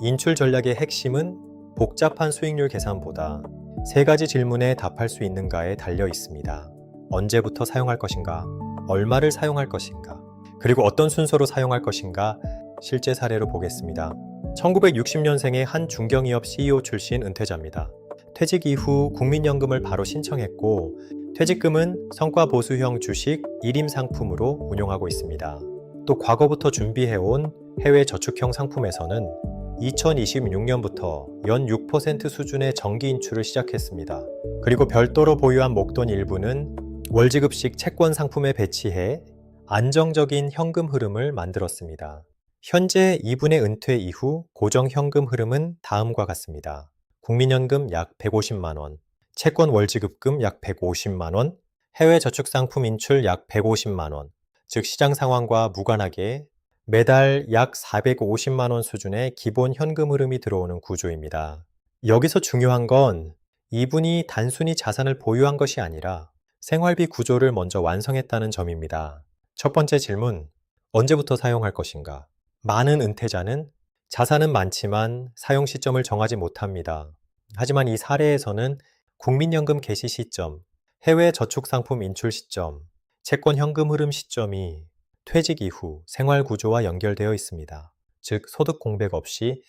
인출 전략의 핵심은 복잡한 수익률 계산보다 세 가지 질문에 답할 수 있는가에 달려 있습니다. 언제부터 사용할 것인가? 얼마를 사용할 것인가? 그리고 어떤 순서로 사용할 것인가? 실제 사례로 보겠습니다. 1960년생의 한 중견기업 CEO 출신 은퇴자입니다. 퇴직 이후 국민연금을 바로 신청했고 퇴직금은 성과보수형 주식 1임 상품으로 운용하고 있습니다. 또 과거부터 준비해온 해외 저축형 상품에서는 2026년부터 연 6% 수준의 정기 인출을 시작했습니다. 그리고 별도로 보유한 목돈 일부는 월지급식 채권 상품에 배치해 안정적인 현금 흐름을 만들었습니다. 현재 이분의 은퇴 이후 고정 현금 흐름은 다음과 같습니다. 국민연금 약 150만 원, 채권 월지급금 약 150만 원, 해외 저축 상품 인출 약 150만 원, 즉 시장 상황과 무관하게 매달 약 450만 원 수준의 기본 현금 흐름이 들어오는 구조입니다. 여기서 중요한 건 이분이 단순히 자산을 보유한 것이 아니라 생활비 구조를 먼저 완성했다는 점입니다. 첫 번째 질문, 언제부터 사용할 것인가? 많은 은퇴자는 자산은 많지만 사용 시점을 정하지 못합니다. 하지만 이 사례에서는 국민연금 개시 시점, 해외 저축상품 인출 시점, 채권 현금 흐름 시점이 퇴직 이후 생활 구조와 연결되어 있습니다. 즉, 소득 공백 없이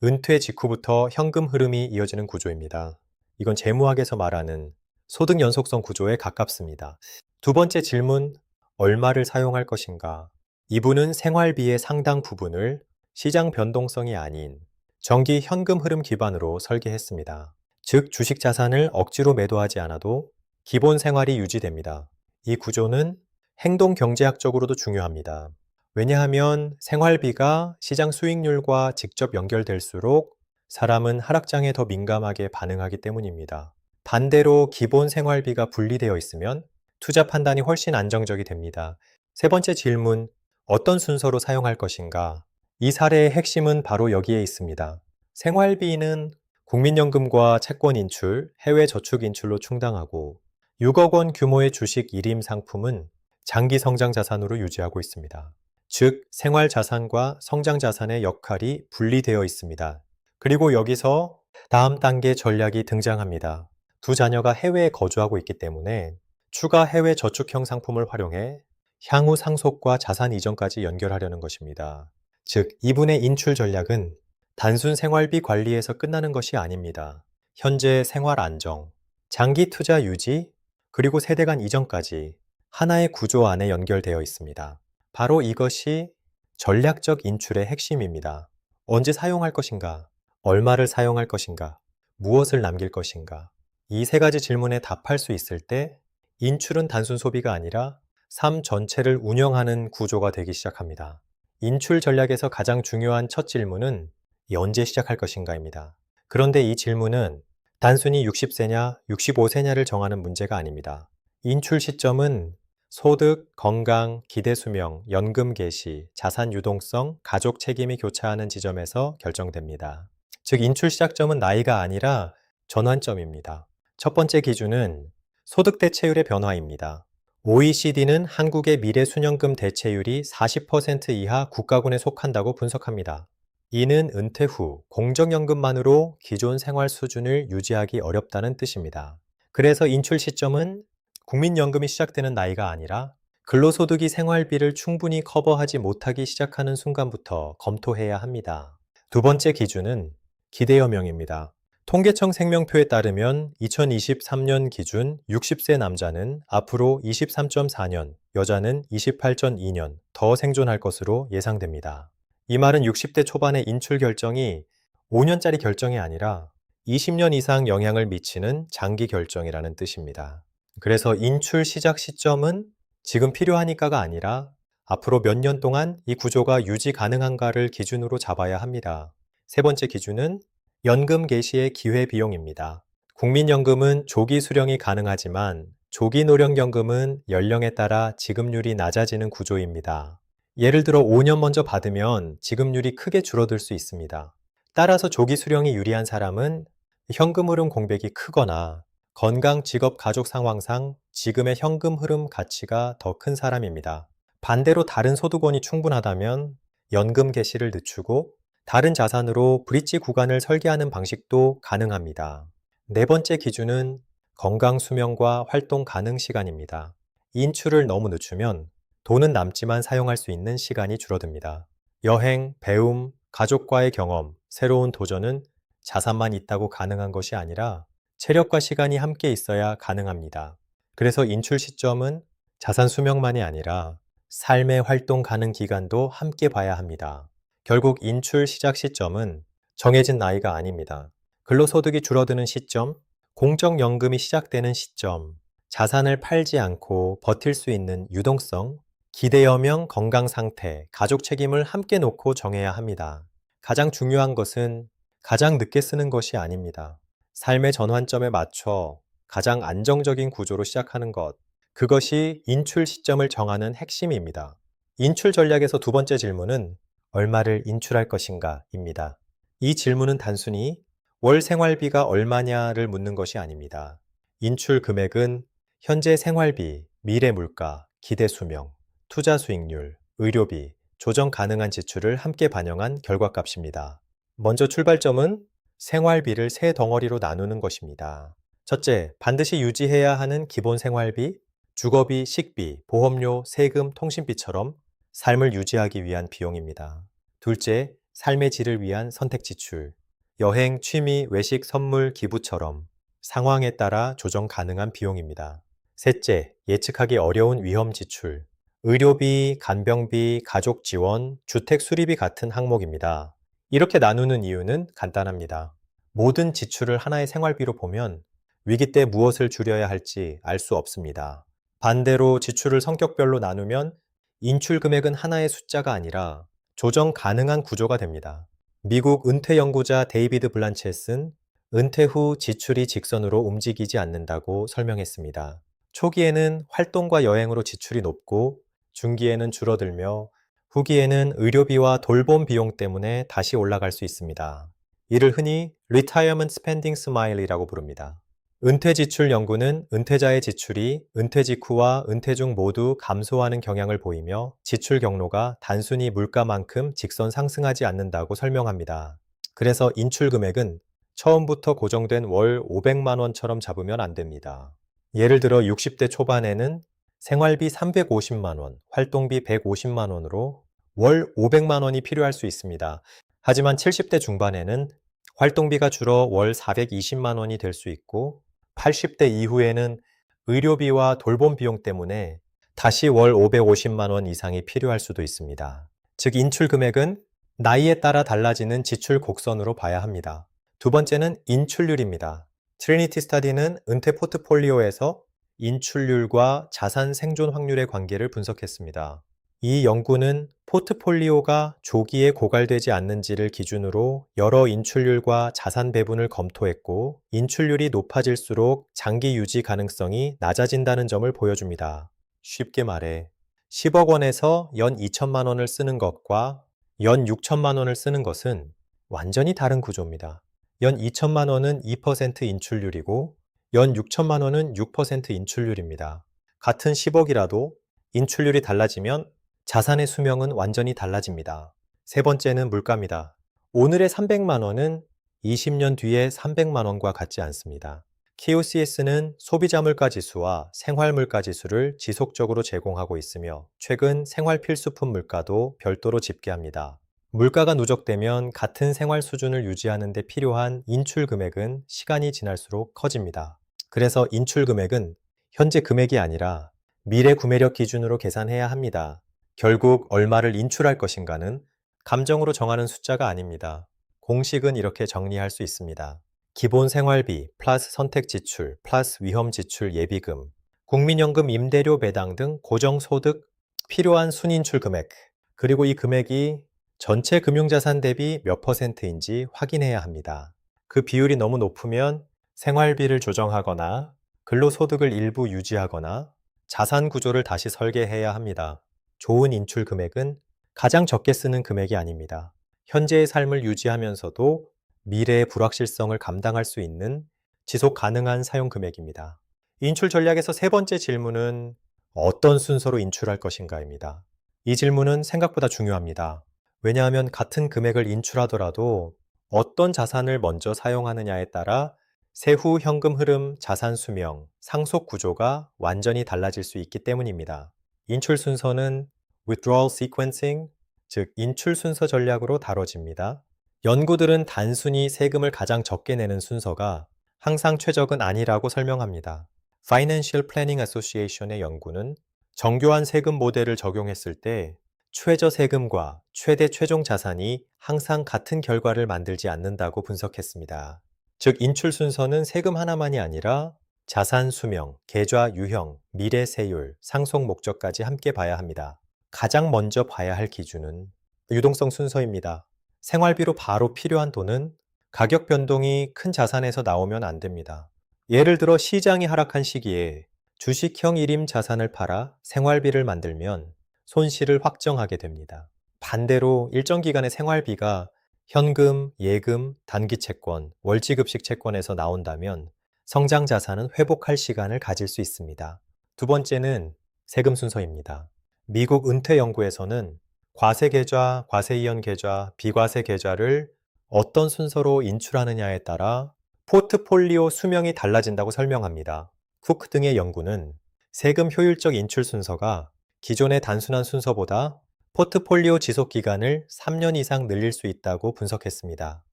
은퇴 직후부터 현금 흐름이 이어지는 구조입니다. 이건 재무학에서 말하는 소득 연속성 구조에 가깝습니다. 두 번째 질문, 얼마를 사용할 것인가? 이분은 생활비의 상당 부분을 시장 변동성이 아닌 정기 현금 흐름 기반으로 설계했습니다. 즉, 주식 자산을 억지로 매도하지 않아도 기본 생활이 유지됩니다. 이 구조는 행동 경제학적으로도 중요합니다. 왜냐하면 생활비가 시장 수익률과 직접 연결될수록 사람은 하락장에 더 민감하게 반응하기 때문입니다. 반대로 기본 생활비가 분리되어 있으면 투자 판단이 훨씬 안정적이 됩니다. 세 번째 질문, 어떤 순서로 사용할 것인가? 이 사례의 핵심은 바로 여기에 있습니다. 생활비는 국민연금과 채권 인출, 해외 저축 인출로 충당하고 6억 원 규모의 주식 1임 상품은 장기 성장 자산으로 유지하고 있습니다. 즉, 생활 자산과 성장 자산의 역할이 분리되어 있습니다. 그리고 여기서 다음 단계 전략이 등장합니다. 두 자녀가 해외에 거주하고 있기 때문에 추가 해외 저축형 상품을 활용해 향후 상속과 자산 이전까지 연결하려는 것입니다. 즉, 이분의 인출 전략은 단순 생활비 관리에서 끝나는 것이 아닙니다. 현재 생활 안정, 장기 투자 유지, 그리고 세대 간 이전까지 하나의 구조 안에 연결되어 있습니다. 바로 이것이 전략적 인출의 핵심입니다. 언제 사용할 것인가? 얼마를 사용할 것인가? 무엇을 남길 것인가? 이 세 가지 질문에 답할 수 있을 때 인출은 단순 소비가 아니라 삶 전체를 운영하는 구조가 되기 시작합니다. 인출 전략에서 가장 중요한 첫 질문은 언제 시작할 것인가입니다. 그런데 이 질문은 단순히 60세냐, 65세냐를 정하는 문제가 아닙니다. 인출 시점은 소득, 건강, 기대 수명, 연금 개시, 자산 유동성, 가족 책임이 교차하는 지점에서 결정됩니다. 즉, 인출 시작점은 나이가 아니라 전환점입니다. 첫 번째 기준은 소득 대체율의 변화입니다. OECD는 한국의 미래 수령금 대체율이 40% 이하 국가군에 속한다고 분석합니다. 이는 은퇴 후 공적연금만으로 기존 생활 수준을 유지하기 어렵다는 뜻입니다. 그래서 인출 시점은 국민연금이 시작되는 나이가 아니라 근로소득이 생활비를 충분히 커버하지 못하기 시작하는 순간부터 검토해야 합니다. 두 번째 기준은 기대여명입니다. 통계청 생명표에 따르면 2023년 기준 60세 남자는 앞으로 23.4년, 여자는 28.2년 더 생존할 것으로 예상됩니다. 이 말은 60대 초반의 인출 결정이 5년짜리 결정이 아니라 20년 이상 영향을 미치는 장기 결정이라는 뜻입니다. 그래서 인출 시작 시점은 지금 필요하니까가 아니라 앞으로 몇 년 동안 이 구조가 유지 가능한가를 기준으로 잡아야 합니다. 세 번째 기준은 연금 개시의 기회비용입니다. 국민연금은 조기 수령이 가능하지만 조기노령연금은 연령에 따라 지급률이 낮아지는 구조입니다. 예를 들어 5년 먼저 받으면 지급률이 크게 줄어들 수 있습니다. 따라서 조기 수령이 유리한 사람은 현금 흐름 공백이 크거나 건강, 직업, 가족 상황상 지금의 현금 흐름 가치가 더 큰 사람입니다. 반대로 다른 소득원이 충분하다면 연금 개시를 늦추고 다른 자산으로 브릿지 구간을 설계하는 방식도 가능합니다. 네 번째 기준은 건강 수명과 활동 가능 시간입니다. 인출을 너무 늦추면 돈은 남지만 사용할 수 있는 시간이 줄어듭니다. 여행, 배움, 가족과의 경험, 새로운 도전은 자산만 있다고 가능한 것이 아니라 체력과 시간이 함께 있어야 가능합니다. 그래서 인출 시점은 자산 수명만이 아니라 삶의 활동 가능 기간도 함께 봐야 합니다. 결국 인출 시작 시점은 정해진 나이가 아닙니다. 근로소득이 줄어드는 시점, 공적연금이 시작되는 시점, 자산을 팔지 않고 버틸 수 있는 유동성, 기대여명 건강 상태, 가족 책임을 함께 놓고 정해야 합니다. 가장 중요한 것은 가장 늦게 쓰는 것이 아닙니다. 삶의 전환점에 맞춰 가장 안정적인 구조로 시작하는 것, 그것이 인출 시점을 정하는 핵심입니다. 인출 전략에서 두 번째 질문은 얼마를 인출할 것인가 입니다. 이 질문은 단순히 월 생활비가 얼마냐를 묻는 것이 아닙니다. 인출 금액은 현재 생활비, 미래 물가, 기대 수명, 투자 수익률, 의료비, 조정 가능한 지출을 함께 반영한 결과값입니다. 먼저 출발점은 생활비를 세 덩어리로 나누는 것입니다. 첫째, 반드시 유지해야 하는 기본 생활비, 주거비, 식비, 보험료, 세금, 통신비처럼 삶을 유지하기 위한 비용입니다. 둘째, 삶의 질을 위한 선택 지출, 여행, 취미, 외식, 선물, 기부처럼 상황에 따라 조정 가능한 비용입니다. 셋째, 예측하기 어려운 위험 지출, 의료비, 간병비, 가족 지원, 주택 수리비 같은 항목입니다. 이렇게 나누는 이유는 간단합니다. 모든 지출을 하나의 생활비로 보면 위기 때 무엇을 줄여야 할지 알 수 없습니다. 반대로 지출을 성격별로 나누면 인출 금액은 하나의 숫자가 아니라 조정 가능한 구조가 됩니다. 미국 은퇴 연구자 데이비드 블란쳇은 은퇴 후 지출이 직선으로 움직이지 않는다고 설명했습니다. 초기에는 활동과 여행으로 지출이 높고 중기에는 줄어들며 후기에는 의료비와 돌봄 비용 때문에 다시 올라갈 수 있습니다. 이를 흔히 Retirement Spending Smile이라고 부릅니다. 은퇴 지출 연구는 은퇴자의 지출이 은퇴 직후와 은퇴 중 모두 감소하는 경향을 보이며 지출 경로가 단순히 물가만큼 직선 상승하지 않는다고 설명합니다. 그래서 인출 금액은 처음부터 고정된 월 500만 원처럼 잡으면 안 됩니다. 예를 들어 60대 초반에는 생활비 350만 원, 활동비 150만 원으로 월 500만 원이 필요할 수 있습니다. 하지만 70대 중반에는 활동비가 줄어 월 420만 원이 될 수 있고 80대 이후에는 의료비와 돌봄 비용 때문에 다시 월 550만 원 이상이 필요할 수도 있습니다. 즉 인출 금액은 나이에 따라 달라지는 지출 곡선으로 봐야 합니다. 두 번째는 인출률입니다. 트리니티 스타디는 은퇴 포트폴리오에서 인출률과 자산 생존 확률의 관계를 분석했습니다. 이 연구는 포트폴리오가 조기에 고갈되지 않는지를 기준으로 여러 인출률과 자산 배분을 검토했고, 인출률이 높아질수록 장기 유지 가능성이 낮아진다는 점을 보여줍니다. 쉽게 말해 10억 원에서 연 2천만 원을 쓰는 것과 연 6천만 원을 쓰는 것은 완전히 다른 구조입니다. 연 2천만 원은 2% 인출률이고 연 6천만 원은 6% 인출률입니다. 같은 10억이라도 인출률이 달라지면 자산의 수명은 완전히 달라집니다. 세 번째는 물가입니다. 오늘의 300만 원은 20년 뒤에 300만 원과 같지 않습니다. KOCS는 소비자 물가 지수와 생활 물가 지수를 지속적으로 제공하고 있으며 최근 생활 필수품 물가도 별도로 집계합니다. 물가가 누적되면 같은 생활 수준을 유지하는 데 필요한 인출 금액은 시간이 지날수록 커집니다. 그래서 인출 금액은 현재 금액이 아니라 미래 구매력 기준으로 계산해야 합니다. 결국 얼마를 인출할 것인가는 감정으로 정하는 숫자가 아닙니다. 공식은 이렇게 정리할 수 있습니다. 기본 생활비 플러스 선택 지출 플러스 위험 지출 예비금, 국민연금 임대료 배당 등 고정소득 필요한 순인출 금액, 그리고 이 금액이 전체 금융자산 대비 몇 %인지 확인해야 합니다. 그 비율이 너무 높으면 생활비를 조정하거나 근로소득을 일부 유지하거나 자산 구조를 다시 설계해야 합니다. 좋은 인출 금액은 가장 적게 쓰는 금액이 아닙니다. 현재의 삶을 유지하면서도 미래의 불확실성을 감당할 수 있는 지속 가능한 사용 금액입니다. 인출 전략에서 세 번째 질문은 어떤 순서로 인출할 것인가입니다. 이 질문은 생각보다 중요합니다. 왜냐하면 같은 금액을 인출하더라도 어떤 자산을 먼저 사용하느냐에 따라 세후 현금 흐름, 자산 수명, 상속 구조가 완전히 달라질 수 있기 때문입니다. 인출 순서는 withdrawal sequencing, 즉 인출 순서 전략으로 다뤄집니다. 연구들은 단순히 세금을 가장 적게 내는 순서가 항상 최적은 아니라고 설명합니다. Financial Planning Association의 연구는 정교한 세금 모델을 적용했을 때 최저 세금과 최대 최종 자산이 항상 같은 결과를 만들지 않는다고 분석했습니다. 즉, 인출 순서는 세금 하나만이 아니라 자산 수명, 계좌 유형, 미래 세율, 상속 목적까지 함께 봐야 합니다. 가장 먼저 봐야 할 기준은 유동성 순서입니다. 생활비로 바로 필요한 돈은 가격 변동이 큰 자산에서 나오면 안 됩니다. 예를 들어 시장이 하락한 시기에 주식형 일임 자산을 팔아 생활비를 만들면 손실을 확정하게 됩니다. 반대로 일정 기간의 생활비가 현금, 예금, 단기 채권, 월지급식 채권에서 나온다면 성장 자산은 회복할 시간을 가질 수 있습니다. 두 번째는 세금 순서입니다. 미국 은퇴 연구에서는 과세 계좌, 과세 이연 계좌, 비과세 계좌를 어떤 순서로 인출하느냐에 따라 포트폴리오 수명이 달라진다고 설명합니다. 쿡 등의 연구는 세금 효율적 인출 순서가 기존의 단순한 순서보다 포트폴리오 지속 기간을 3년 이상 늘릴 수 있다고 분석했습니다.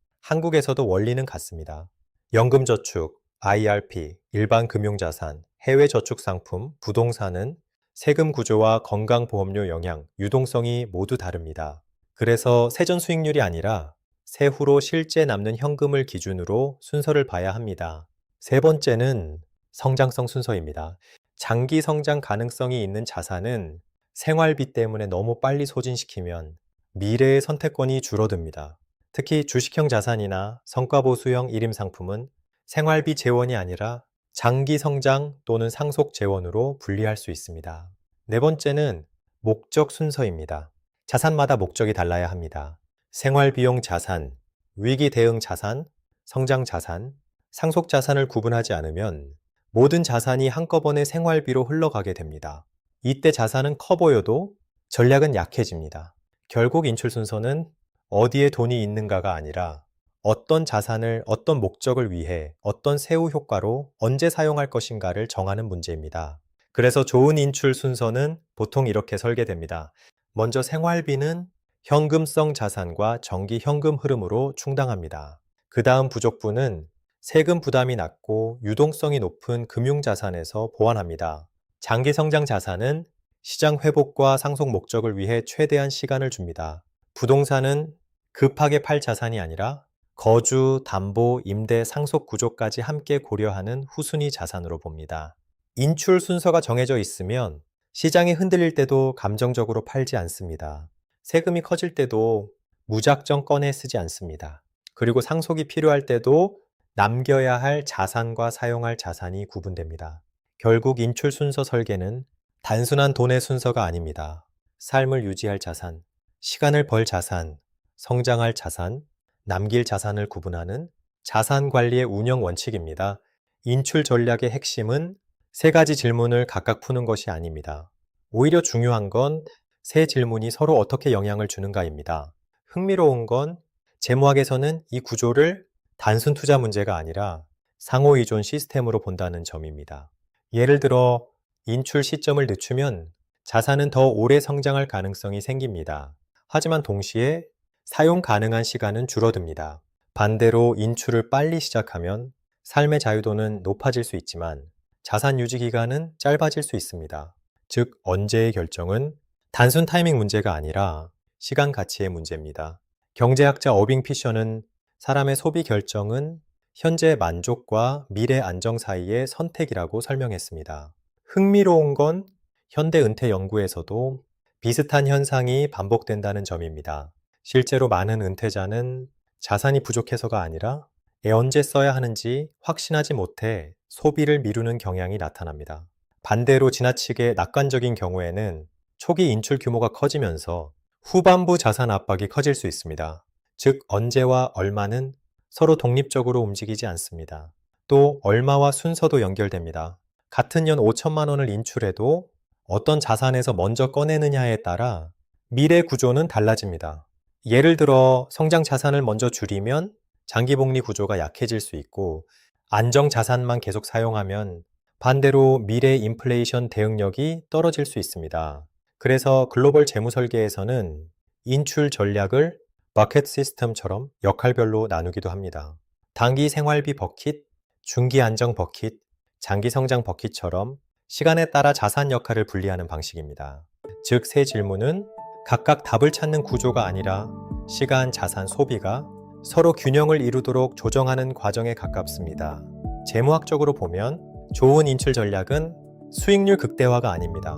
한국에서도 원리는 같습니다. 연금저축, IRP, 일반 금융자산, 해외 저축 상품, 부동산은 세금 구조와 건강보험료 영향, 유동성이 모두 다릅니다. 그래서 세전 수익률이 아니라 세후로 실제 남는 현금을 기준으로 순서를 봐야 합니다. 세 번째는 성장성 순서입니다. 장기 성장 가능성이 있는 자산은 생활비 때문에 너무 빨리 소진시키면 미래의 선택권이 줄어듭니다. 특히 주식형 자산이나 성과보수형 일임상품은 생활비 재원이 아니라 장기 성장 또는 상속 재원으로 분리할 수 있습니다. 네 번째는 목적 순서입니다. 자산마다 목적이 달라야 합니다. 생활비용 자산, 위기 대응 자산, 성장 자산, 상속 자산을 구분하지 않으면 모든 자산이 한꺼번에 생활비로 흘러가게 됩니다. 이때 자산은 커 보여도 전략은 약해집니다. 결국 인출 순서는 어디에 돈이 있는가가 아니라 어떤 자산을 어떤 목적을 위해 어떤 세후 효과로 언제 사용할 것인가를 정하는 문제입니다. 그래서 좋은 인출 순서는 보통 이렇게 설계됩니다. 먼저 생활비는 현금성 자산과 정기 현금 흐름으로 충당합니다. 그 다음 부족분은 세금 부담이 낮고 유동성이 높은 금융자산에서 보완합니다. 장기 성장 자산은 시장 회복과 상속 목적을 위해 최대한 시간을 줍니다. 부동산은 급하게 팔 자산이 아니라 거주, 담보, 임대, 상속 구조까지 함께 고려하는 후순위 자산으로 봅니다. 인출 순서가 정해져 있으면 시장이 흔들릴 때도 감정적으로 팔지 않습니다. 세금이 커질 때도 무작정 꺼내 쓰지 않습니다. 그리고 상속이 필요할 때도 남겨야 할 자산과 사용할 자산이 구분됩니다. 결국 인출 순서 설계는 단순한 돈의 순서가 아닙니다. 삶을 유지할 자산, 시간을 벌 자산, 성장할 자산, 남길 자산을 구분하는 자산 관리의 운영 원칙입니다. 인출 전략의 핵심은 세 가지 질문을 각각 푸는 것이 아닙니다. 오히려 중요한 건 세 질문이 서로 어떻게 영향을 주는가입니다. 흥미로운 건 재무학에서는 이 구조를 단순 투자 문제가 아니라 상호의존 시스템으로 본다는 점입니다. 예를 들어 인출 시점을 늦추면 자산은 더 오래 성장할 가능성이 생깁니다. 하지만 동시에 사용 가능한 시간은 줄어듭니다. 반대로 인출을 빨리 시작하면 삶의 자유도는 높아질 수 있지만 자산 유지 기간은 짧아질 수 있습니다. 즉, 언제의 결정은 단순 타이밍 문제가 아니라 시간 가치의 문제입니다. 경제학자 어빙 피셔는 사람의 소비 결정은 현재 만족과 미래 안정 사이의 선택이라고 설명했습니다. 흥미로운 건 현대 은퇴 연구에서도 비슷한 현상이 반복된다는 점입니다. 실제로 많은 은퇴자는 자산이 부족해서가 아니라 언제 써야 하는지 확신하지 못해 소비를 미루는 경향이 나타납니다. 반대로 지나치게 낙관적인 경우에는 초기 인출 규모가 커지면서 후반부 자산 압박이 커질 수 있습니다. 즉, 언제와 얼마는 서로 독립적으로 움직이지 않습니다. 또 얼마와 순서도 연결됩니다. 같은 년 5천만 원을 인출해도 어떤 자산에서 먼저 꺼내느냐에 따라 미래 구조는 달라집니다. 예를 들어 성장 자산을 먼저 줄이면 장기 복리 구조가 약해질 수 있고, 안정 자산만 계속 사용하면 반대로 미래 인플레이션 대응력이 떨어질 수 있습니다. 그래서 글로벌 재무 설계에서는 인출 전략을 버켓 시스템처럼 역할별로 나누기도 합니다. 단기 생활비 버킷, 중기 안정 버킷, 장기 성장 버킷처럼 시간에 따라 자산 역할을 분리하는 방식입니다. 즉, 세 질문은 각각 답을 찾는 구조가 아니라 시간, 자산, 소비가 서로 균형을 이루도록 조정하는 과정에 가깝습니다. 재무학적으로 보면 좋은 인출 전략은 수익률 극대화가 아닙니다.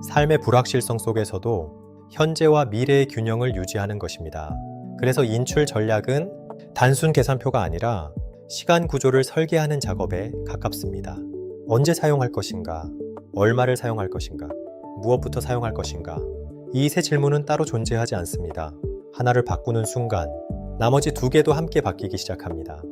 삶의 불확실성 속에서도 현재와 미래의 균형을 유지하는 것입니다. 그래서 인출 전략은 단순 계산표가 아니라 시간 구조를 설계하는 작업에 가깝습니다. 언제 사용할 것인가? 얼마를 사용할 것인가? 무엇부터 사용할 것인가? 이 세 질문은 따로 존재하지 않습니다. 하나를 바꾸는 순간 나머지 두 개도 함께 바뀌기 시작합니다.